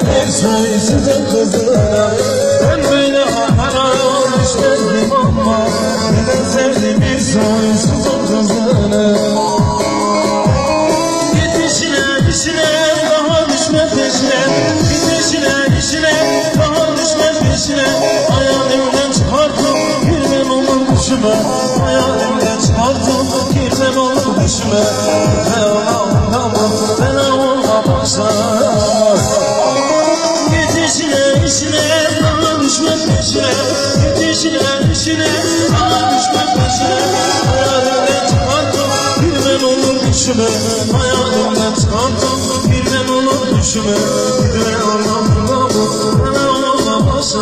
bir soysuzun kızına. Ben böyle haram düşmedim ama neden sevdim bir soysuzun kızını. Gidişine işine daha düşme peşine, gidişine işine daha düşme peşine. Hayalimden çıkardım girmem olur düşüme, hayalimden çıkardım girmem olur düşüme. Fena olmamazsa gidişine işine daha düşme peşine, gidişine işine daha düşme peşine. Hayalimden çıkardım girmem olur düşüme, hayalimden çıkardım girmem olur düşüme. Fena olmamazsa